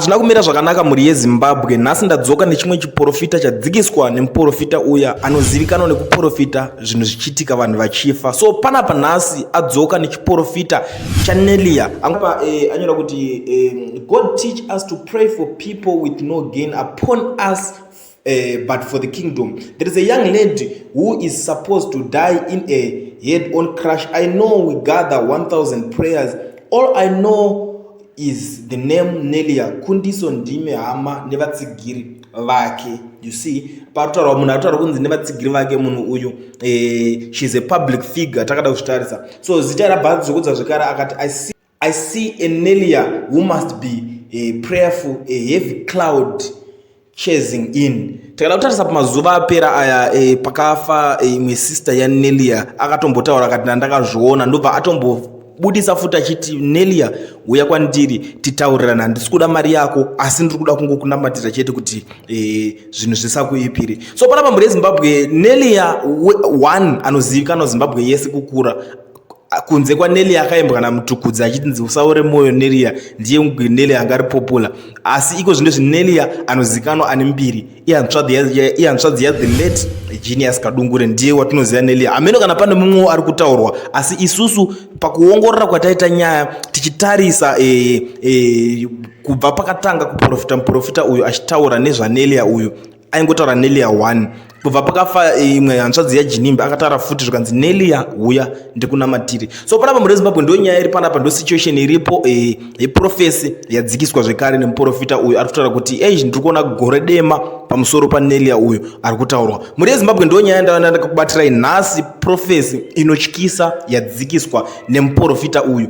hazvina kumira zvakanaka mhuri yeZimbabwe. Nhasi ndadzoka nechimwe chiprofita chadzikiswa nemuprofita uya anozivikanwa nekuprofita zvinhu zvichiitika vanhu vachifa. So panapa nhasi adzoka nechiprofita chaNelia. Anyora kuti God teach us to pray for people with no gain upon us, but for the kingdom. There is a young lady who is supposed to die in a head-on crash. I know we gather 1,000 prayers. All I know is the name Nelia. Kundiso ndime hama nevatsigiri vake. You see, pataura munhu ataura kunzi nevatsigiri vake munhu uyu. She's a public figure. Takada kuchitarisa. So zita rabva zokudza zvekare akati I see a Nelia who must be prayerful, a heavy cloud chasing in. Takada kutarisa pamazuva apera aya pakafa imwe sister yaNelia akatombotaura akati ndakazviona ndobva atombobudisa futi achiti Nelia uya kwandiri titaurirana, handisi kuda mari yako asi ndiri kuda kungokunamatira chete kuti zvinhu zvisakuipiri. So panapa mhuri yeZimbabwe Nelia 1 anozivikanwa Zimbabwe yese kukura kunze kwaNelia akaimbwa namutukudzi achiti usaure moyo Nelia ndiye Nelia angari popular, asi iko zvino zviNelia anozivikanwa ane mbiri. Iye hanzvadzi yaThe late Genius Kadungure ndiye watinoziva Nelia. Ameno kana pane mumwe ari kutaurwa, asi isusu pakuongorora kwataita nyaya tichitarisa kubva pakatanga kuprofita muprofita uyu achitaura nezvaNelia uyu aingotaura Nelia 1. Kubva pakafa imwe hanzvadzi yaJinimbi akataura futi zvikanzi Nelia uya ndikunamatiri. So panapa mhuri yeZimbabwe ndo nyaya iri panapa, ndo situation iripo yeprofesi yadzikiswa zvekare nemuprofita uyu ari kutaura kuti ndiri kuona gore dema pamusoro paNelia uyu ari kutaurwa. Mhuri yeZimbabwe ndo nyaya ndakakubatirai nhasi, profesi inotyisa yadzikiswa nemuprofita uyu.